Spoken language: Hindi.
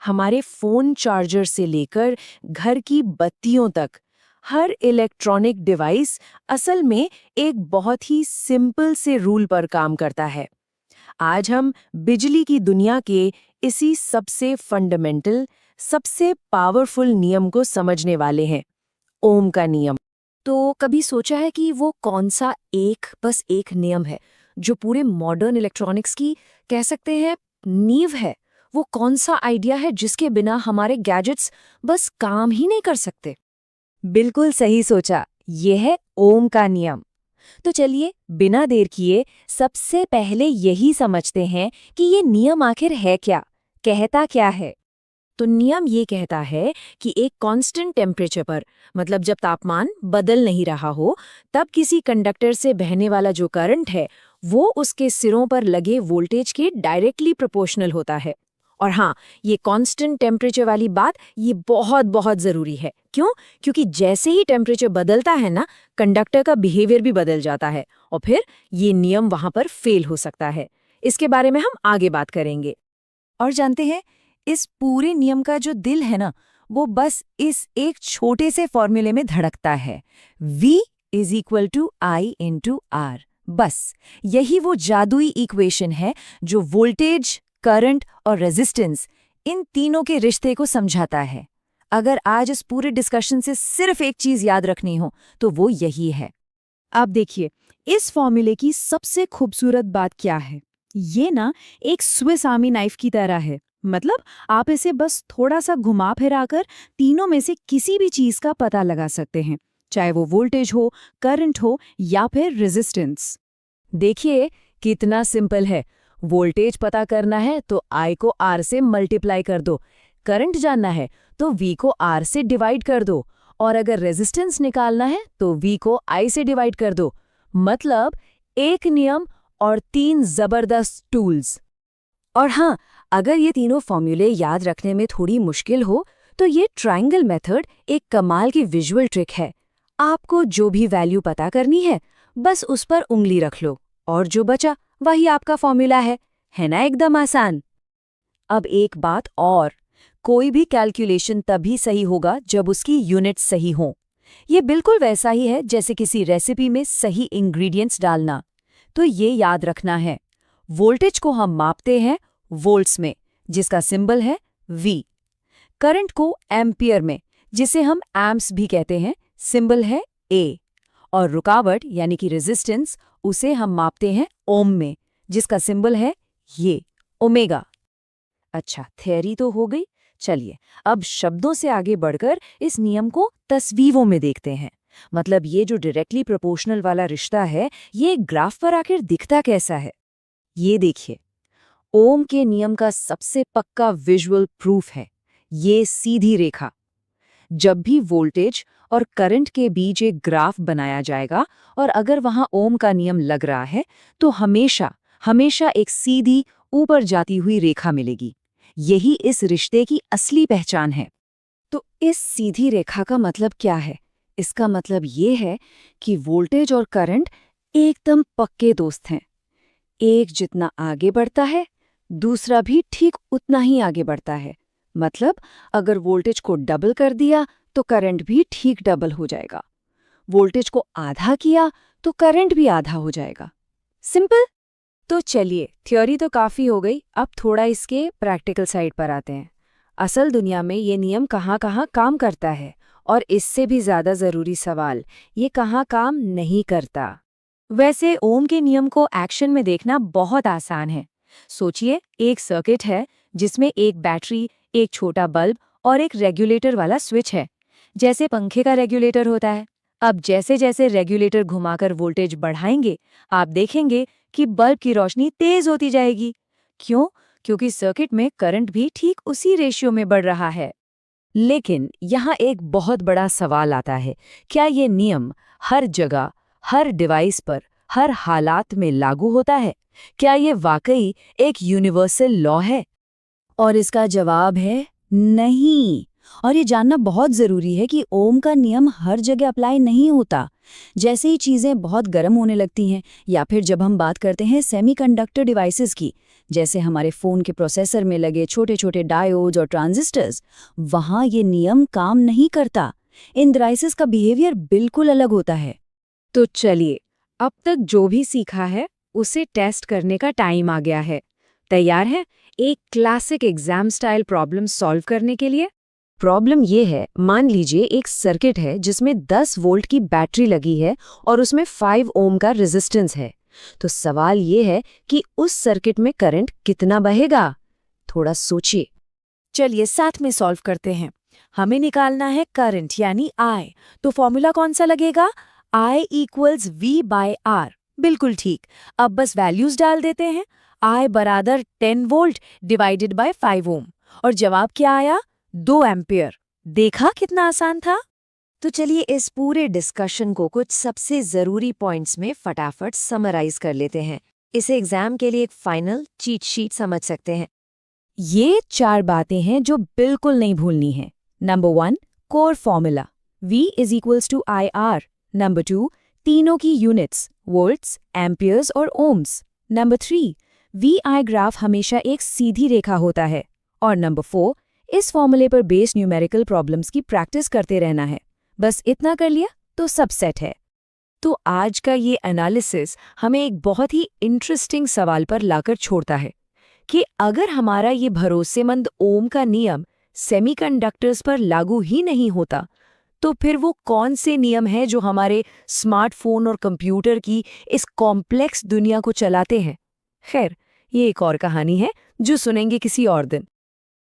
हमारे फोन चार्जर से लेकर घर की बत्तियों तक हर इलेक्ट्रॉनिक डिवाइस असल में एक बहुत ही सिंपल से रूल पर काम करता है। आज हम बिजली की दुनिया के इसी सबसे फंडामेंटल, सबसे पावरफुल नियम को समझने वाले हैं, ओम का नियम। तो कभी सोचा है कि वो कौन सा बस एक नियम है जो पूरे मॉडर्न इलेक्ट्रॉनिक्स की कह सकते हैं नींव है? वो कौन सा आइडिया है जिसके बिना हमारे गैजेट्स बस काम ही नहीं कर सकते? बिल्कुल सही सोचा, ये है ओम का नियम। तो चलिए बिना देर किए सबसे पहले यही समझते हैं कि ये नियम आखिर है क्या, कहता क्या है। तो नियम ये कहता है कि एक कांस्टेंट टेम्परेचर पर, मतलब जब तापमान बदल नहीं रहा हो, तब किसी कंडक्टर से बहने वाला जो करंट है वो उसके सिरों पर लगे वोल्टेज के डायरेक्टली प्रोपोर्शनल होता है। और हाँ, ये कांस्टेंट टेम्परेचर वाली बात ये बहुत बहुत ज़रूरी है। क्यों? क्योंकि जैसे ही टेम्परेचर बदलता है ना, कंडक्टर का बिहेवियर भी बदल जाता है और फिर ये नियम वहाँ पर फेल हो सकता है। इसके बारे में हम आगे बात करेंगे। और जानते हैं, इस पूरे नियम का जो दिल है ना, वो बस इस एक छोटे से फॉर्मूले में धड़कता है, V = I × R। बस यही वो जादुई इक्वेशन है जो वोल्टेज, करंट और रेजिस्टेंस, इन तीनों के रिश्ते को समझाता है। अगर आज इस पूरे डिस्कशन से सिर्फ एक चीज याद रखनी हो तो वो यही है। अब देखिए, इस फॉर्मूले की सबसे खूबसूरत बात क्या है। ये ना एक स्विस आर्मी नाइफ की तरह है। मतलब आप इसे बस थोड़ा सा घुमा फिराकर तीनों में से किसी भी चीज का पता लगा सकते हैं, चाहे वो वोल्टेज हो, करंट हो या फिर रेजिस्टेंस। देखिए कितना सिंपल है। वोल्टेज पता करना है तो I को R से मल्टीप्लाई कर दो, करंट जानना है तो V को R से डिवाइड कर दो, और अगर रेजिस्टेंस निकालना है तो V को I से डिवाइड कर दो। मतलब एक नियम और 3 जबरदस्त टूल्स। और हाँ, अगर ये तीनों फॉर्मूले याद रखने में थोड़ी मुश्किल हो तो ये ट्रायंगल मेथड एक कमाल की विजुअल ट्रिक है। आपको जो भी वैल्यू पता करनी है बस उस पर उंगली रख लो और जो बचा वही आपका फॉर्मूला है ना, एकदम आसान। अब एक बात और, कोई भी कैलकुलेशन तभी सही होगा जब उसकी यूनिट्स सही हों। ये बिल्कुल वैसा ही है जैसे किसी रेसिपी में सही इंग्रेडिएंट्स डालना। तो ये याद रखना है, वोल्टेज को हम मापते हैं वोल्ट्स में, जिसका सिंबल है V। करंट को एम्पियर में, जिसे हम एम्प्स भी कहते हैं, सिंबल है A। और रुकावट यानी कि रेजिस्टेंस, उसे हम मापते हैं ओम में, जिसका सिंबल है ये ओमेगा। अच्छा, थ्योरी तो हो गई। चलिए अब शब्दों से आगे बढ़कर इस नियम को तस्वीरों में देखते हैं। मतलब ये जो डायरेक्टली प्रोपोर्शनल वाला रिश्ता है, ये ग्राफ पर आखिर दिखता कैसा है। ये देखिए, ओम के नियम का सबसे पक्का विजुअल प्रूफ है ये सीधी रेखा। जब भी वोल्टेज और करंट के बीच एक ग्राफ बनाया जाएगा और अगर वहां ओम का नियम लग रहा है तो हमेशा हमेशा एक सीधी ऊपर जाती हुई रेखा मिलेगी। यही इस रिश्ते की असली पहचान है। तो इस सीधी रेखा का मतलब क्या है? इसका मतलब ये है कि वोल्टेज और करंट एकदम पक्के दोस्त हैं। एक जितना आगे बढ़ता है, दूसरा भी ठीक उतना ही आगे बढ़ता है। मतलब अगर वोल्टेज को डबल कर दिया तो करंट भी ठीक डबल हो जाएगा। वोल्टेज को आधा किया तो करंट भी आधा हो जाएगा। सिंपल। तो चलिए, थ्योरी तो काफ़ी हो गई, अब थोड़ा इसके प्रैक्टिकल साइड पर आते हैं। असल दुनिया में ये नियम कहाँ कहाँ काम करता है, और इससे भी ज़्यादा ज़रूरी सवाल, ये कहाँ काम नहीं करता। वैसे ओम के नियम को एक्शन में देखना बहुत आसान है। सोचिए, एक सर्किट है जिसमें एक बैटरी, एक छोटा बल्ब और एक रेगुलेटर वाला स्विच है, जैसे पंखे का रेगुलेटर होता है। अब जैसे जैसे रेगुलेटर घुमाकर वोल्टेज बढ़ाएंगे, आप देखेंगे कि बल्ब की रोशनी तेज होती जाएगी। क्यों? क्योंकि सर्किट में करंट भी ठीक उसी रेशियो में बढ़ रहा है। लेकिन यहाँ एक बहुत बड़ा सवाल आता है, क्या ये नियम हर जगह, हर डिवाइस पर, हर हालात में लागू होता है? क्या ये वाकई एक यूनिवर्सल लॉ है? और इसका जवाब है नहीं। और ये जानना बहुत ज़रूरी है कि ओम का नियम हर जगह अप्लाई नहीं होता। जैसे ही चीज़ें बहुत गर्म होने लगती हैं या फिर जब हम बात करते हैं सेमीकंडक्टर डिवाइसेस की, जैसे हमारे फ़ोन के प्रोसेसर में लगे छोटे-छोटे डायोड्स और ट्रांजिस्टर्स, वहाँ ये नियम काम नहीं करता। इन डिवाइसेस का बिहेवियर बिल्कुल अलग होता है। तो चलिए, अब तक जो भी सीखा है उसे टेस्ट करने का टाइम आ गया है। तैयार है एक classic exam style problem solve करने के लिए? प्रॉब्लम ये है, मान लीजिए एक सर्किट है जिसमें 10 वोल्ट की बैटरी लगी है और उसमें 5 ओम का रेजिस्टेंस है। तो सवाल ये है कि उस सर्किट में करंट कितना बहेगा? थोड़ा सोचिए। चलिए साथ में सॉल्व करते हैं। हमें निकालना है करंट यानी I। तो फॉर्मूला कौन सा लगेगा? I = V/R। बिल्कुल ठीक। अब बस वैल्यूज डाल देते हैं। I = 10 वोल्ट डिवाइडेड बाय 5 ओम। और जवाब क्या आया? 2 एम्पियर। देखा कितना आसान था? तो चलिए इस पूरे डिस्कशन को कुछ सबसे ज़रूरी पॉइंट्स में फटाफट समराइज कर लेते हैं। इसे एग्जाम के लिए एक फाइनल चीट शीट समझ सकते हैं। ये 4 बातें हैं जो बिल्कुल नहीं भूलनी है। Number 1, core formula V = IR। Number 2, तीनों की यूनिट्स वोल्ट्स, एम्पियर्स और ओम्स। नंबर 3, VI ग्राफ हमेशा एक सीधी रेखा होता है। और नंबर 4, इस फॉर्मूले पर बेस्ड न्यूमेरिकल प्रॉब्लम्स की प्रैक्टिस करते रहना है। बस इतना कर लिया तो सब सेट है। तो आज का ये एनालिसिस हमें एक बहुत ही इंटरेस्टिंग सवाल पर लाकर छोड़ता है कि अगर हमारा ये भरोसेमंद ओम का नियम सेमीकंडक्टर्स पर लागू ही नहीं होता, तो फिर वो कौन से नियम हैं जो हमारे स्मार्टफोन और कंप्यूटर की इस कॉम्प्लेक्स दुनिया को चलाते हैं? खैर, ये एक और कहानी है जो सुनेंगे किसी और दिन।